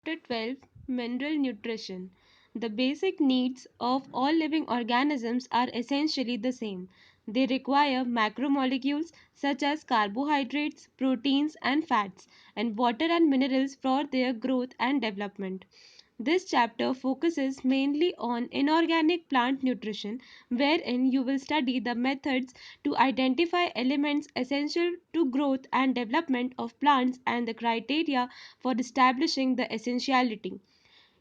Chapter 12, Mineral Nutrition. The basic needs of all living organisms are essentially the same. They require macromolecules such as carbohydrates, proteins, and fats, and water and minerals for their growth and development. This chapter focuses mainly on inorganic plant nutrition, wherein you will study the methods to identify elements essential to growth and development of plants and the criteria for establishing the essentiality.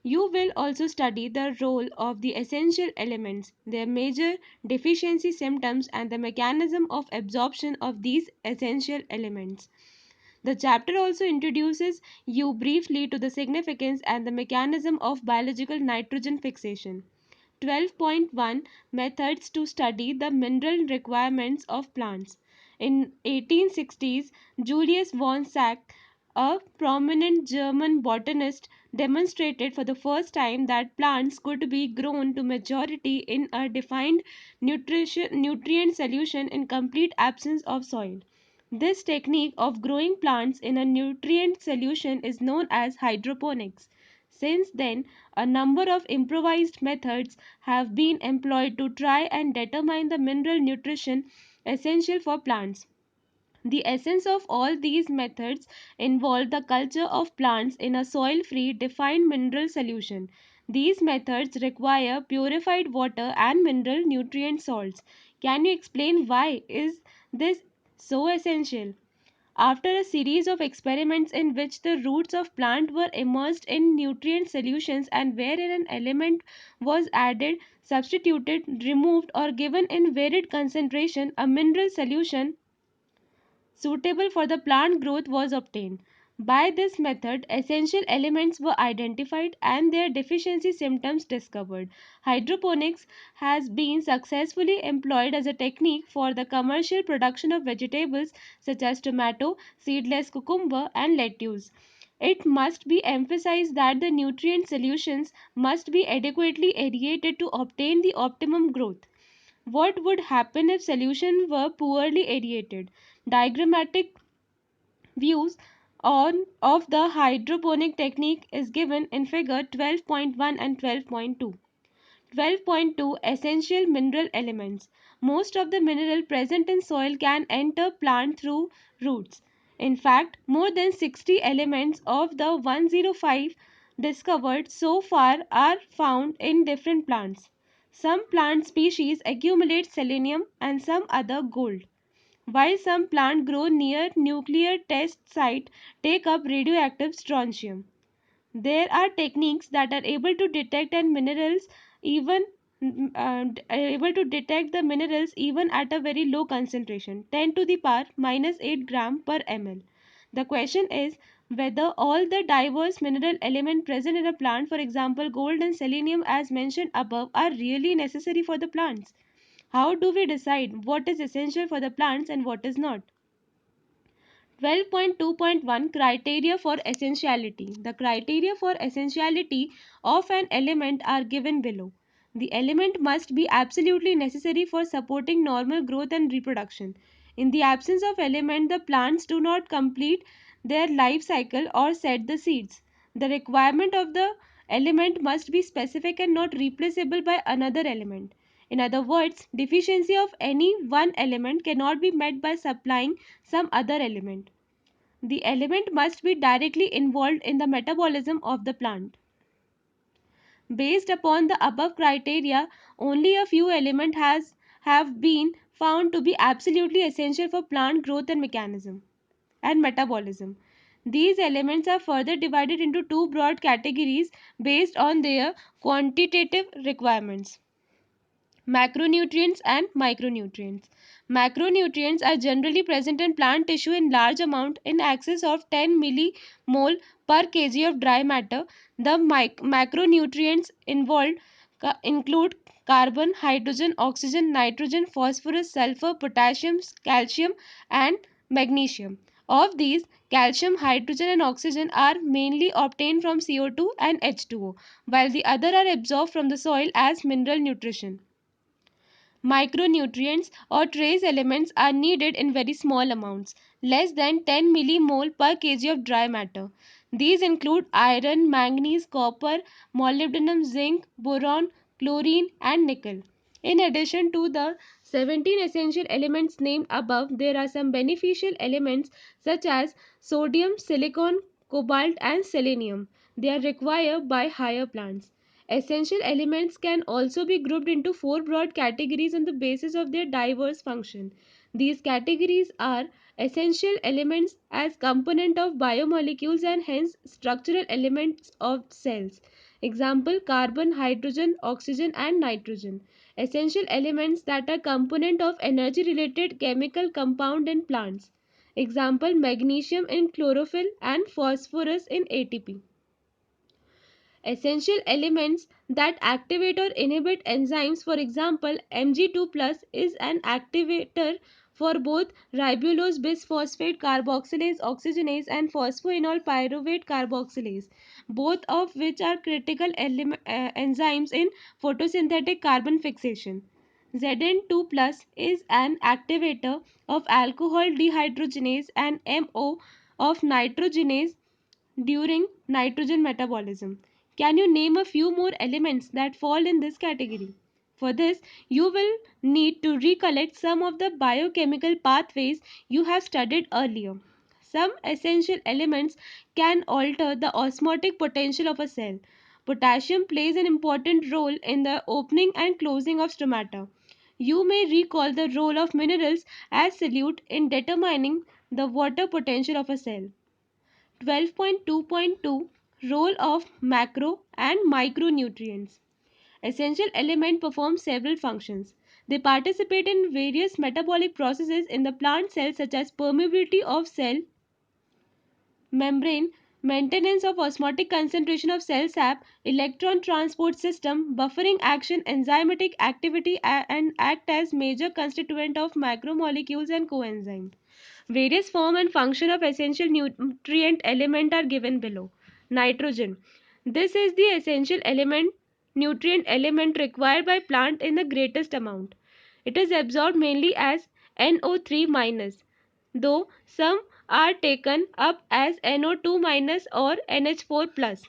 You will also study the role of the essential elements, their major deficiency symptoms, and the mechanism of absorption of these essential elements. The chapter also introduces you briefly to the significance and the mechanism of biological nitrogen fixation. 12.1 Methods to study the mineral requirements of plants. In 1860s, Julius von Sack, a prominent German botanist, demonstrated for the first time that plants could be grown to maturity in a defined nutrient solution in complete absence of soil. This technique of growing plants in a nutrient solution is known as hydroponics. Since then, a number of improvised methods have been employed to try and determine the mineral nutrition essential for plants. The essence of all these methods involved the culture of plants in a soil-free defined mineral solution. These methods require purified water and mineral nutrient salts. Can you explain why is this so essential? After a series of experiments in which the roots of plant were immersed in nutrient solutions and wherein an element was added, substituted, removed or given in varied concentration, a mineral solution suitable for the plant growth was obtained. By this method, essential elements were identified and their deficiency symptoms discovered. Hydroponics has been successfully employed as a technique for the commercial production of vegetables such as tomato, seedless cucumber, and lettuce. It must be emphasized that the nutrient solutions must be adequately aerated to obtain the optimum growth. What would happen if solution were poorly aerated? Diagrammatic views on of the hydroponic technique is given in figure 12.1 and 12.2. 12.2 Essential mineral elements. Most of the mineral present in soil can enter plant through roots. In fact, more than 60 elements of the 105 discovered so far are found in different plants. Some plant species accumulate selenium and some other gold, while some plants grow near nuclear test site take up radioactive strontium. There are techniques that are able to detect and minerals even able to detect the minerals even at a very low concentration, 10 to the power minus 8 gram per ml. The question is whether all the diverse mineral element present in a plant, for example gold and selenium as mentioned above, are really necessary for the plants. How do we decide what is essential for the plants and what is not? 12.2.1 Criteria for Essentiality. The criteria for essentiality of an element are given below. The element must be absolutely necessary for supporting normal growth and reproduction. In the absence of element, the plants do not complete their life cycle or set the seeds. The requirement of the element must be specific and not replaceable by another element. In other words, deficiency of any one element cannot be met by supplying some other element. The element must be directly involved in the metabolism of the plant. Based upon the above criteria, only a few elements have been found to be absolutely essential for plant growth and mechanism and metabolism. These elements are further divided into two broad categories based on their quantitative requirements: macronutrients and micronutrients. Macronutrients are generally present in plant tissue in large amount in excess of 10 millimole per kg of dry matter. The macronutrients involved include carbon, hydrogen, oxygen, nitrogen, phosphorus, sulfur, potassium, calcium, and magnesium. Of these, calcium, hydrogen, and oxygen are mainly obtained from CO2 and H2O, while the other are absorbed from the soil as mineral nutrition. Micronutrients or trace elements are needed in very small amounts, less than 10 millimole per kg of dry matter. These include iron, manganese, copper, molybdenum, zinc, boron, chlorine, and nickel. In addition to the 17 essential elements named above, there are some beneficial elements such as sodium, silicon, cobalt, and selenium. They are required by higher plants. Essential elements can also be grouped into four broad categories on the basis of their diverse function. These categories are essential elements as component of biomolecules and hence structural elements of cells. Example: carbon, hydrogen, oxygen, and nitrogen. Essential elements that are component of energy related chemical compound in plants. Example: magnesium in chlorophyll and phosphorus in ATP. Essential elements that activate or inhibit enzymes. For example, Mg2 plus is an activator for both ribulose bisphosphate carboxylase oxygenase and phosphoenol pyruvate carboxylase, both of which are critical enzymes in photosynthetic carbon fixation. Zn2 plus is an activator of alcohol dehydrogenase and MO of nitrogenase during nitrogen metabolism. Can you name a few more elements that fall in this category? For this, you will need to recollect some of the biochemical pathways you have studied earlier. Some essential elements can alter the osmotic potential of a cell. Potassium plays an important role in the opening and closing of stomata. You may recall the role of minerals as solute in determining the water potential of a cell. 12.2.2 Role of macro and micronutrients. Essential element perform several functions. They participate in various metabolic processes in the plant cell such as permeability of cell membrane, maintenance of osmotic concentration of cell sap, electron transport system, buffering action, enzymatic activity and act as major constituent of macromolecules and coenzymes. Various form and function of essential nutrient element are given below. Nitrogen. This is the essential element nutrient element required by plant in the greatest amount. It is absorbed mainly as NO3 minus, though some are taken up as NO2 minus or NH4 plus.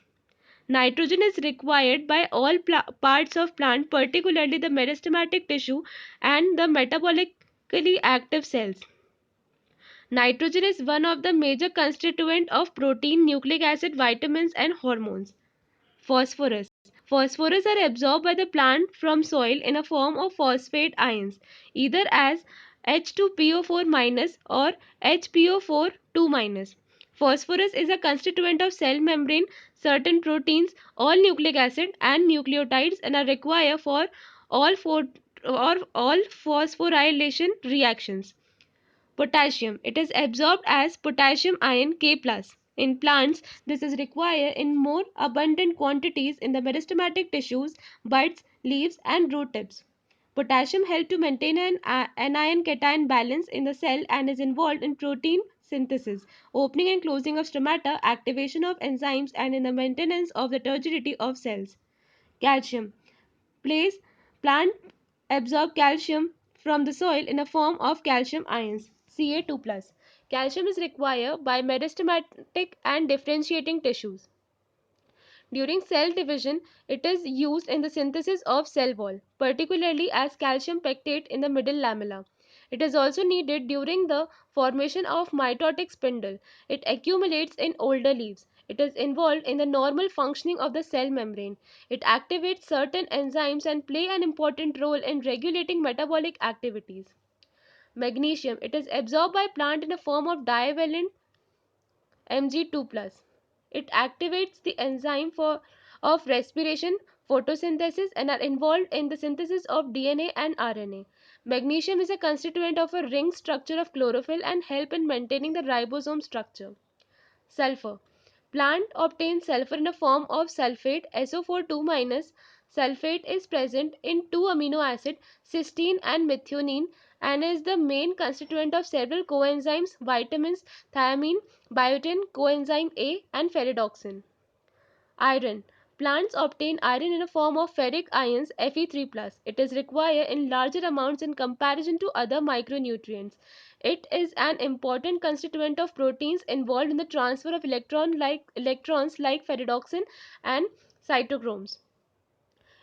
Nitrogen is required by all parts of plant, particularly the meristematic tissue and the metabolically active cells. Nitrogen is one of the major constituents of protein, nucleic acid, vitamins, and hormones. Phosphorus. Phosphorus are absorbed by the plant from soil in a form of phosphate ions, either as H2PO4 minus or HPO4 2 minus. Phosphorus is a constituent of cell membrane, certain proteins, all nucleic acid and nucleotides, and are required for all all phosphorylation reactions. Potassium. It is absorbed as potassium ion K+. In plants, this is required in more abundant quantities in the meristematic tissues, buds, leaves, and root tips. Potassium helps to maintain an anion cation balance in the cell and is involved in protein synthesis, opening and closing of stomata, activation of enzymes, and in the maintenance of the turgidity of cells. Calcium plays plant absorb calcium from the soil in a form of calcium ions Ca2+. Calcium is required by meristematic and differentiating tissues. During cell division, it is used in the synthesis of cell wall, particularly as calcium pectate in the middle lamella. It is also needed during the formation of mitotic spindle. It accumulates in older leaves. It is involved in the normal functioning of the cell membrane. It activates certain enzymes and play an important role in regulating metabolic activities. Magnesium. It is absorbed by plant in a form of divalent Mg2 plus. It activates the enzyme of respiration, photosynthesis, and are involved in the synthesis of DNA and RNA. Magnesium is a constituent of a ring structure of chlorophyll and help in maintaining the ribosome structure. Sulfur. Plant obtains sulfur in a form of sulfate SO4 2-. Sulfate is present in two amino acids, cysteine and methionine, and is the main constituent of several coenzymes, vitamins, thiamine, biotin, coenzyme A, and ferredoxin. Iron. Plants obtain iron in a form of ferric ions Fe3+. It is required in larger amounts in comparison to other micronutrients. It is an important constituent of proteins involved in the transfer of electrons like ferredoxin and cytochromes.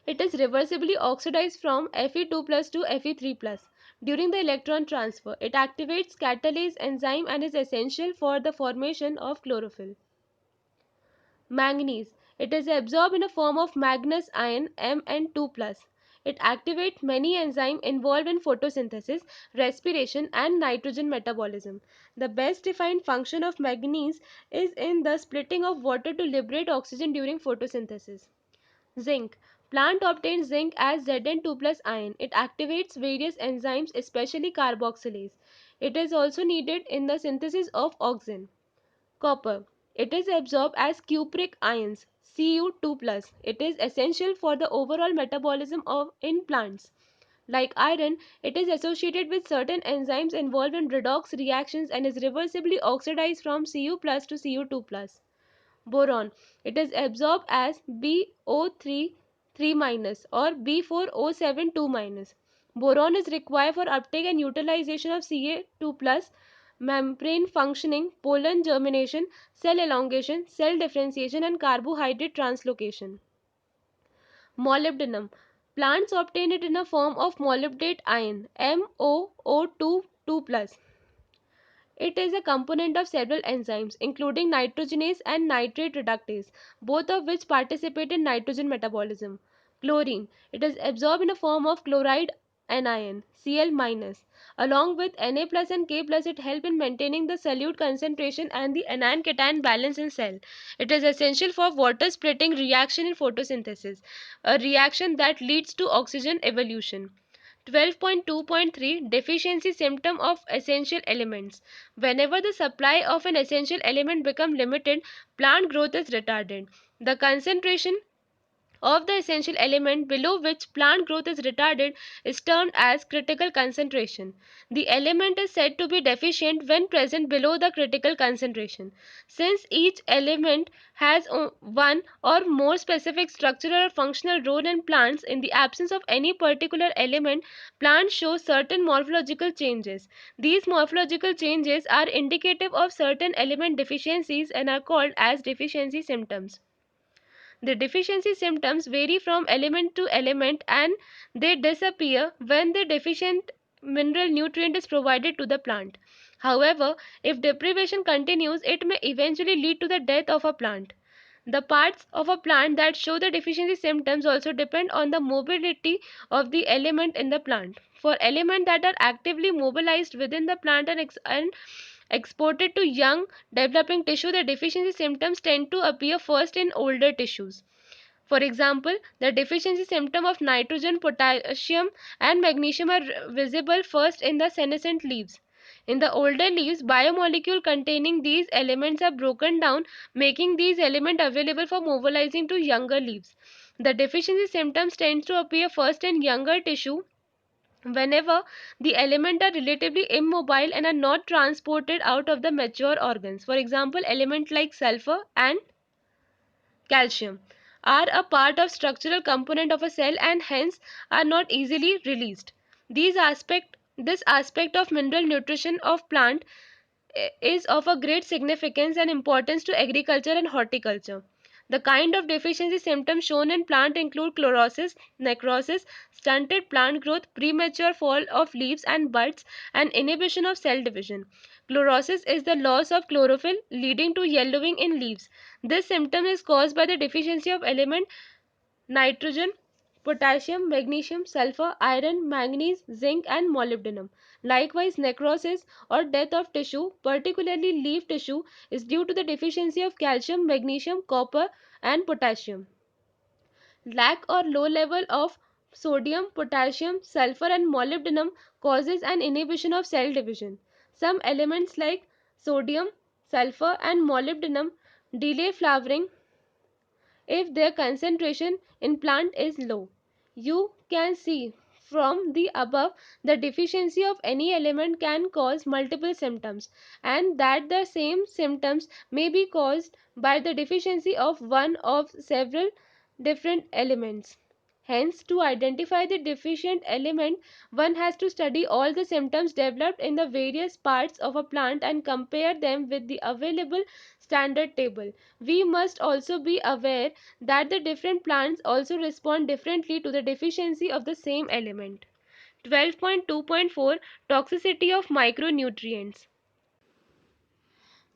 It is reversibly oxidized from Fe2+ to Fe3+. During the electron transfer, it activates catalase enzyme and is essential for the formation of chlorophyll. Manganese. It is absorbed in a form of manganese ion Mn2+. It activates many enzymes involved in photosynthesis, respiration, and nitrogen metabolism. The best defined function of manganese is in the splitting of water to liberate oxygen during photosynthesis. Zinc. Plant obtains zinc as Zn2+ ion. It activates various enzymes, especially carboxylase. It is also needed in the synthesis of oxygen. Copper. It is absorbed as cupric ions Cu2+. It is essential for the overall metabolism in plants. Like iron, it is associated with certain enzymes involved in redox reactions and is reversibly oxidized from Cu+ to Cu2+. Boron. It is absorbed as BO3 3- or B4O7 2-. Boron is required for uptake and utilization of Ca2+, membrane functioning, pollen germination, cell elongation, cell differentiation, and carbohydrate translocation. Molybdenum. Plants obtain it in a form of molybdate ion MoO2 2+. It is a component of several enzymes, including nitrogenase and nitrate reductase, both of which participate in nitrogen metabolism. Chlorine. It is absorbed in a form of chloride anion, Cl-. Along with Na plus and K plus, it helps in maintaining the solute concentration and the anion-cation balance in cell. It is essential for water splitting reaction in photosynthesis, a reaction that leads to oxygen evolution. 12.2.3 Deficiency symptom of essential elements. Whenever the supply of an essential element becomes limited, plant growth is retarded. The concentration of the essential element below which plant growth is retarded is termed as critical concentration. The element is said to be deficient when present below the critical concentration. Since each element has one or more specific structural or functional role in plants, in the absence of any particular element, plants show certain morphological changes. These morphological changes are indicative of certain element deficiencies and are called as deficiency symptoms. The deficiency symptoms vary from element to element and they disappear when the deficient mineral nutrient is provided to the plant. However, if deprivation continues, it may eventually lead to the death of a plant. The parts of a plant that show the deficiency symptoms also depend on the mobility of the element in the plant. For elements that are actively mobilized within the plant and exported to young developing tissue, the deficiency symptoms tend to appear first in older tissues. For example, the deficiency symptom of nitrogen, potassium, and magnesium are visible first in the senescent leaves. In the older leaves, biomolecules containing these elements are broken down, making these elements available for mobilizing to younger leaves. The deficiency symptoms tend to appear first in younger tissue whenever the elements are relatively immobile and are not transported out of the mature organs. For example, elements like sulfur and calcium are a part of structural component of a cell and hence are not easily released. This aspect of mineral nutrition of plant is of a great significance and importance to agriculture and horticulture. The kind of deficiency symptoms shown in plant include chlorosis, necrosis, stunted plant growth, premature fall of leaves and buds, and inhibition of cell division. Chlorosis is the loss of chlorophyll leading to yellowing in leaves. This symptom is caused by the deficiency of element nitrogen, potassium, magnesium, sulfur, iron, manganese, zinc, and molybdenum. Likewise, necrosis or death of tissue, particularly leaf tissue, is due to the deficiency of calcium, magnesium, copper, and potassium. Lack or low level of sodium, potassium, sulfur, and molybdenum causes an inhibition of cell division. Some elements like sodium, sulfur, and molybdenum delay flowering if their concentration in plant is low. You can see from the above the deficiency of any element can cause multiple symptoms and that the same symptoms may be caused by the deficiency of one of several different elements. Hence, to identify the deficient element, one has to study all the symptoms developed in the various parts of a plant and compare them with the available standard table. We must also be aware that the different plants also respond differently to the deficiency of the same element. 12.2.4 Toxicity of micronutrients.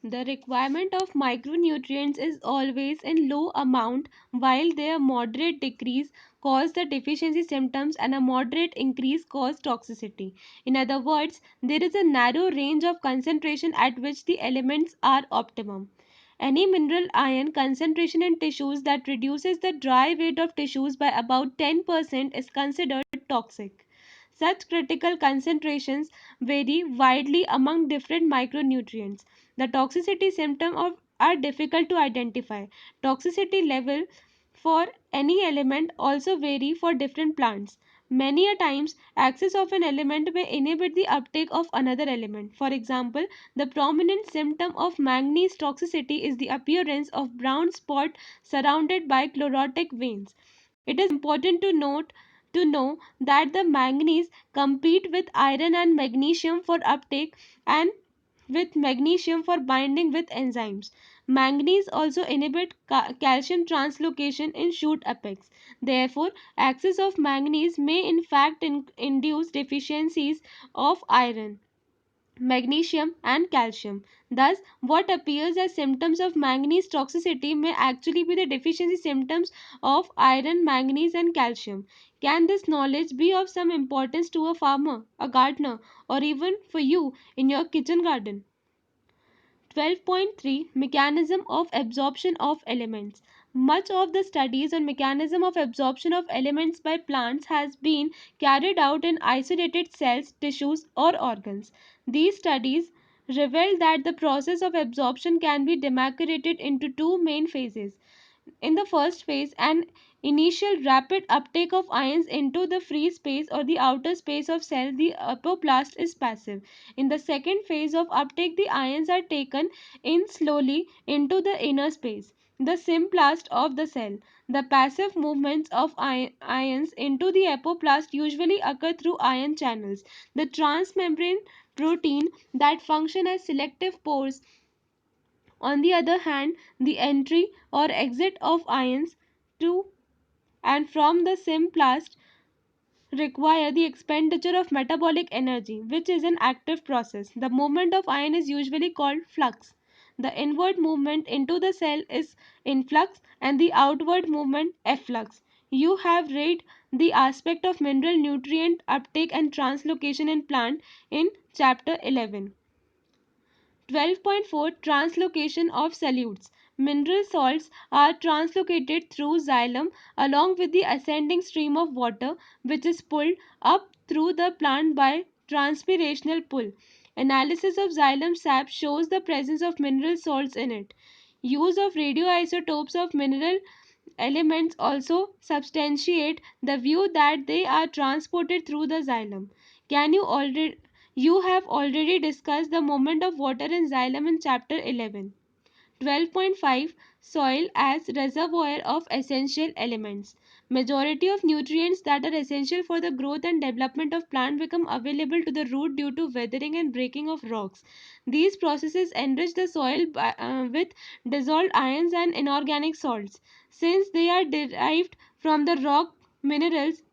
The requirement of micronutrients is always in low amount, while their moderate decrease cause the deficiency symptoms and a moderate increase cause toxicity. In other words, there is a narrow range of concentration at which the elements are optimum. Any mineral iron concentration in tissues that reduces the dry weight of tissues by about 10% is considered toxic. Such critical concentrations vary widely among different micronutrients. The toxicity symptoms are difficult to identify. Toxicity level for any element also vary for different plants. Many a times, access of an element may inhibit the uptake of another element. For example, the prominent symptom of manganese toxicity is the appearance of brown spot surrounded by chlorotic veins. It is important to know that the manganese compete with iron and magnesium for uptake and with magnesium for binding with enzymes. Manganese also inhibit calcium translocation in shoot apex. Therefore, excess of manganese may in fact induce deficiencies of iron, magnesium and calcium. Thus, what appears as symptoms of manganese toxicity may actually be the deficiency symptoms of iron, manganese and calcium. Can this knowledge be of some importance to a farmer, a gardener, or even for you in your kitchen garden? 12.3 Mechanism of absorption of elements. Much of the studies on mechanism of absorption of elements by plants has been carried out in isolated cells, tissues or organs. These studies reveal that the process of absorption can be demarcated into two main phases. In the first phase, an initial rapid uptake of ions into the free space or the outer space of cell, the apoplast is passive. In the second phase of uptake, the ions are taken in slowly into the inner space, the symplast of the cell. The passive movements of ions into the apoplast usually occur through ion channels, the transmembrane protein that function as selective pores. On the other hand, the entry or exit of ions to and from the symplast require the expenditure of metabolic energy, which is an active process. The movement of ion is usually called flux. The inward movement into the cell is influx and the outward movement efflux. You have read the aspect of mineral nutrient uptake and translocation in plant in chapter 11. 12.4 Translocation of solutes. Mineral salts are translocated through xylem along with the ascending stream of water, which is pulled up through the plant by transpirational pull. Analysis of xylem sap shows the presence of mineral salts in it. Use of radioisotopes of mineral elements also substantiate the view that they are transported through the xylem. Can you already You have already discussed the movement of water in xylem in chapter 11. 12.5 Soil as reservoir of essential elements. Majority of nutrients that are essential for the growth and development of plant become available to the root due to weathering and breaking of rocks. These processes enrich the soil with dissolved ions and inorganic salts. Since they are derived from the rock minerals,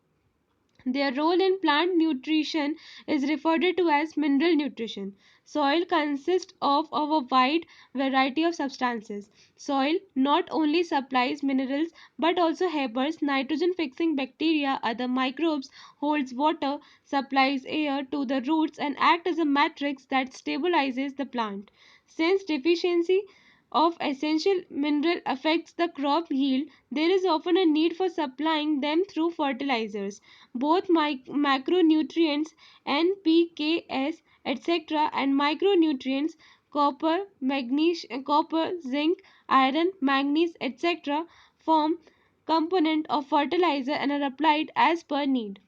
their role in plant nutrition is referred to as mineral nutrition. Soil consists of a wide variety of substances. Soil not only supplies minerals but also harbors nitrogen fixing bacteria, other microbes, holds water, supplies air to the roots, and act as a matrix that stabilizes the plant. Since deficiency of essential mineral affects the crop yield, there is often a need for supplying them through fertilizers. Both macronutrients NPKs, etc., and micronutrients copper, zinc, iron, manganese, etc., form component of fertilizer and are applied as per need.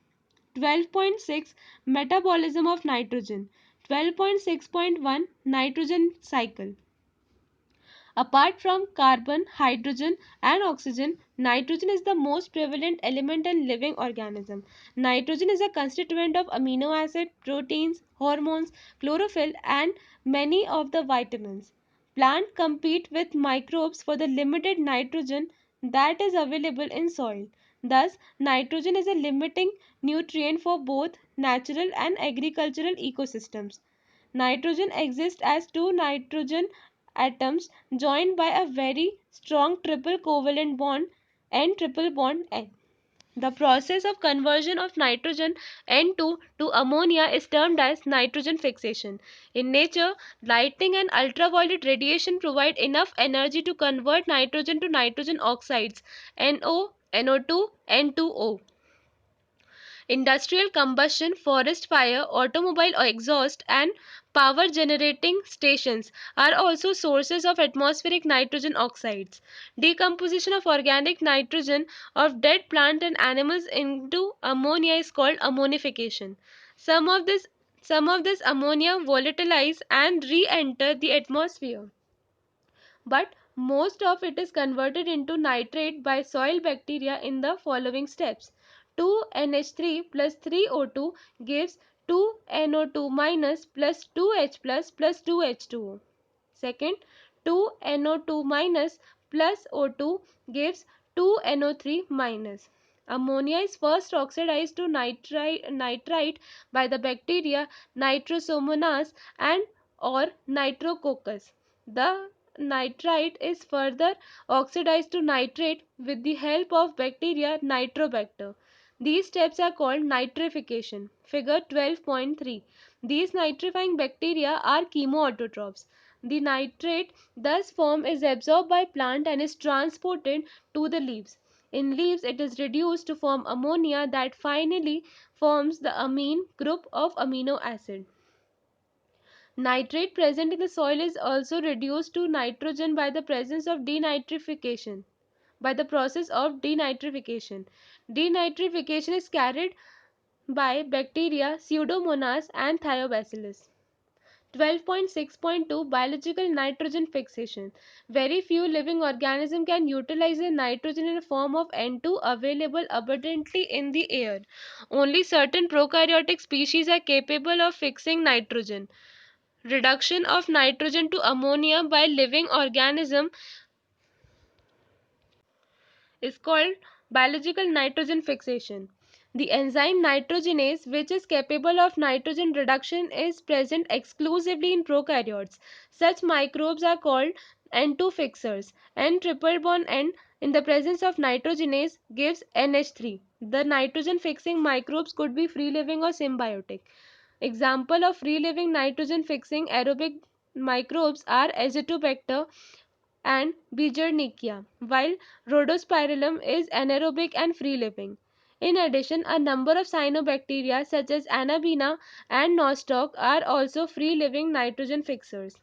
12.6 Metabolism of nitrogen. 12.6.1 Nitrogen cycle. Apart from carbon, hydrogen, and oxygen, nitrogen is the most prevalent element in living organism. Nitrogen is a constituent of amino acid, proteins, hormones, chlorophyll, and many of the vitamins. Plants compete with microbes for the limited nitrogen that is available in soil. Thus, nitrogen is a limiting nutrient for both natural and agricultural ecosystems. Nitrogen exists as two nitrogen atoms joined by a very strong triple covalent bond N triple bond N. The process of conversion of nitrogen N2 to ammonia is termed as nitrogen fixation. In nature, lighting and ultraviolet radiation provide enough energy to convert nitrogen to nitrogen oxides NO, NO2, N2O. Industrial combustion, forest fire, automobile exhaust, and power generating stations are also sources of atmospheric nitrogen oxides. Decomposition of organic nitrogen of dead plant and animals into ammonia is called ammonification. Some of this some of this ammonia volatilize and re-enter the atmosphere, but most of it is converted into nitrate by soil bacteria in the following steps. 2NH3 plus 3O2 gives 2NO2 minus plus 2H plus 2H2O. Second, 2NO2 minus plus O2 gives 2NO3 minus. Ammonia is first oxidized to nitrite by the bacteria Nitrosomonas and or Nitrococcus. The nitrite is further oxidized to nitrate with the help of bacteria Nitrobacter. These steps are called nitrification. Figure 12.3. These nitrifying bacteria are chemoautotrophs. The nitrate thus formed is absorbed by plant and is transported to the leaves. In leaves, it is reduced to form ammonia that finally forms the amine group of amino acid. Nitrate present in the soil is also reduced to nitrogen by the presence of denitrification. By the process of denitrification. Denitrification is carried by bacteria Pseudomonas and Thiobacillus. 12.6.2 Biological nitrogen fixation. Very few living organisms can utilize the nitrogen in the form of N2 available abundantly in the air. Only certain prokaryotic species are capable of fixing nitrogen. Reduction of nitrogen to ammonia by living organism is called biological nitrogen fixation. The enzyme nitrogenase, which is capable of nitrogen reduction, is present exclusively in prokaryotes. Such microbes are called N2 fixers. N triple bond N in the presence of nitrogenase gives NH3. The nitrogen fixing microbes could be free living or symbiotic. Example of free living nitrogen fixing aerobic microbes are Azotobacter and Beechernikia, while Rhodospirillum is anaerobic and free-living. In addition, a number of cyanobacteria such as Anabaena and Nostoc are also free-living nitrogen fixers.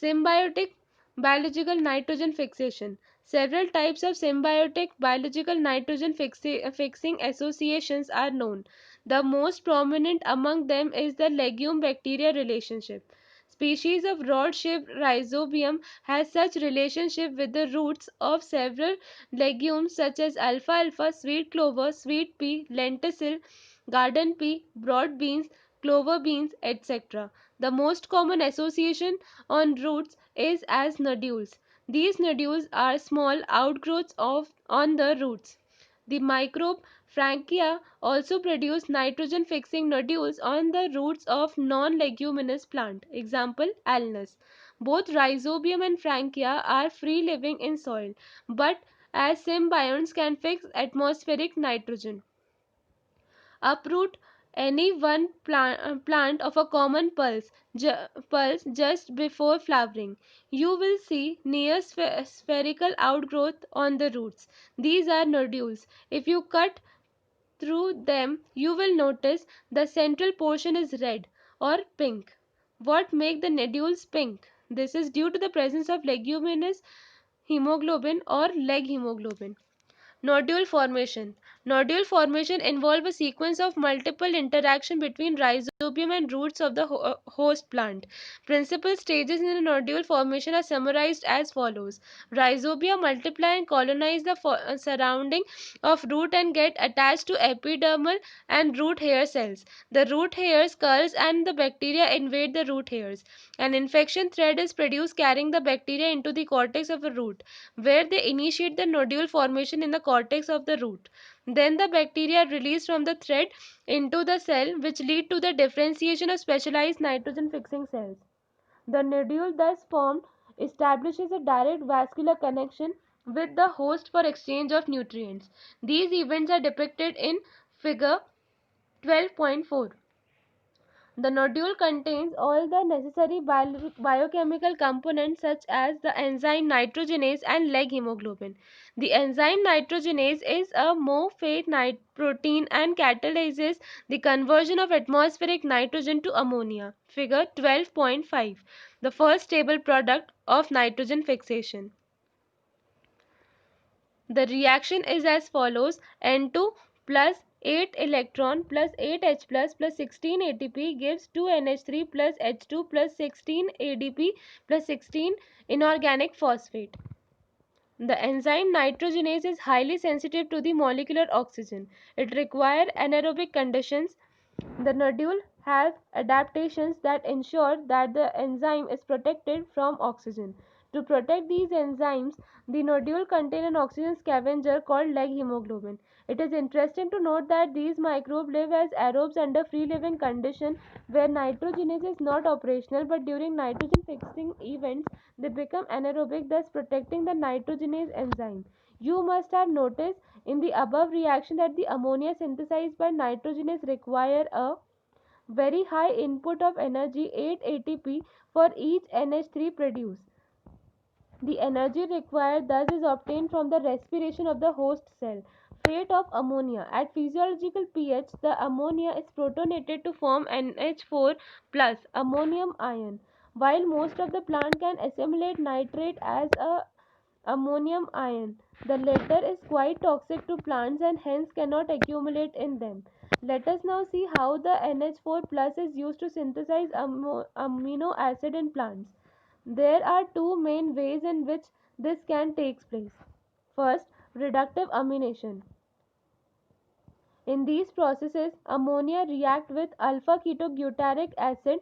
Symbiotic biological nitrogen fixation. Several types of symbiotic biological nitrogen fixing associations are known. The most prominent among them is the legume bacteria relationship. Species of rod-shaped rhizobium has such relationship with the roots of several legumes such as alfalfa, sweet clover, sweet pea, lenticel, garden pea, broad beans, clover beans, etc. The most common association on roots is as nodules. These nodules are small outgrowths of on the roots. The microbe Frankia also produce nitrogen fixing nodules on the roots of non-leguminous plant. Example Alnus. Both rhizobium and Frankia are free living in soil, but as symbionts can fix atmospheric nitrogen. Uproot any one plant of a common pulse just before flowering. You will see near spherical outgrowth on the roots. These are nodules. If you cut through them, you will notice the central portion is red or pink. What makes the nodules pink? This is due to the presence of leguminous hemoglobin or leg hemoglobin. Nodule formation. Nodule formation involves a sequence of multiple interaction between rhizomes rhizobium and roots of the host plant. Principal stages in the nodule formation are summarized as follows. Rhizobia multiply and colonize the surrounding of root and get attached to epidermal and root hair cells. The root hairs curls and the bacteria invade the root hairs. An infection thread is produced carrying the bacteria into the cortex of a root, where they initiate the nodule formation in the cortex of the root. Then the bacteria are released from the thread into the cell, which lead to the differentiation of specialized nitrogen fixing cells. The nodule thus formed establishes a direct vascular connection with the host for exchange of nutrients. These events are depicted in figure 12.4. The nodule contains all the necessary biochemical components such as the enzyme nitrogenase and leg hemoglobin. The enzyme nitrogenase is a MOFATE protein and catalyzes the conversion of atmospheric nitrogen to ammonia. Figure 12.5. The first stable product of nitrogen fixation. The reaction is as follows: N2 plus 8 electron plus 8H plus 16 ATP gives 2NH3 plus H2 plus 16 ADP plus 16 inorganic phosphate. The enzyme nitrogenase is highly sensitive to the molecular oxygen. It requires anaerobic conditions. The nodule has adaptations that ensure that the enzyme is protected from oxygen. To protect these enzymes, the nodule contains an oxygen scavenger called leg hemoglobin. It is interesting to note that these microbes live as aerobes under free living conditions where nitrogenase is not operational, but during nitrogen fixing events they become anaerobic, thus protecting the nitrogenase enzyme. You must have noticed in the above reaction that the ammonia synthesized by nitrogenase require a very high input of energy, 8 ATP, for each NH3 produced. The energy required thus is obtained from the respiration of the host cell. Fate of ammonia. At physiological pH, the ammonia is protonated to form NH4 plus ammonium ion. While most of the plant can assimilate nitrate as a ammonium ion, the latter is quite toxic to plants and hence cannot accumulate in them. Let us now see how the NH4 plus is used to synthesize amino acid in plants. There are two main ways in which this can take place. First, reductive amination. In these processes, ammonia react with alpha ketoglutarate acid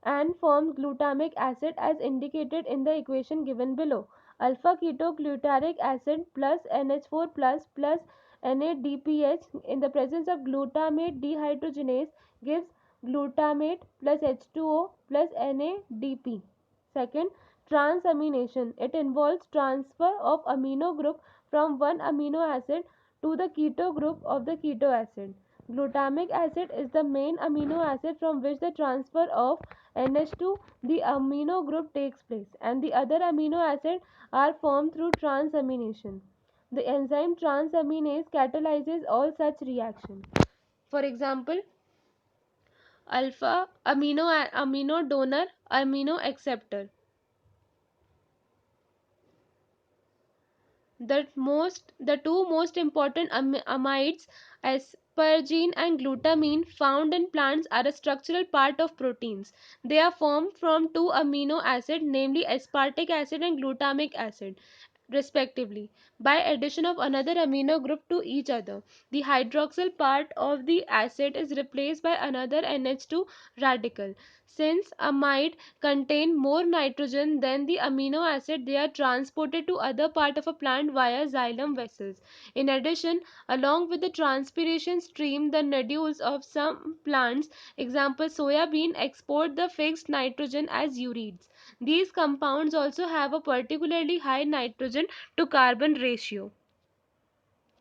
and forms glutamic acid as indicated in the equation given below. Alpha ketoglutarate acid plus NH4 plus NADPH in the presence of glutamate dehydrogenase gives glutamate plus H2O plus NADP. Second, transamination. It involves transfer of amino group from one amino acid to the keto group of the keto acid. Glutamic acid is the main amino acid from which the transfer of NH to the amino group takes place, and the other amino acids are formed through transamination. The enzyme transaminase catalyzes all such reactions. For example, alpha amino donor amino acceptor. The two most important amides, asparagine and glutamine, found in plants are a structural part of proteins. They are formed from two amino acids, namely aspartic acid and glutamic acid, respectively, by addition of another amino group to each other. The hydroxyl part of the acid is replaced by another NH2 radical. Since amide contain more nitrogen than the amino acid, they are transported to other part of a plant via xylem vessels. In addition, along with the transpiration stream, the nodules of some plants, example soya bean, export the fixed nitrogen as ureas. These compounds also have a particularly high nitrogen to carbon ratio.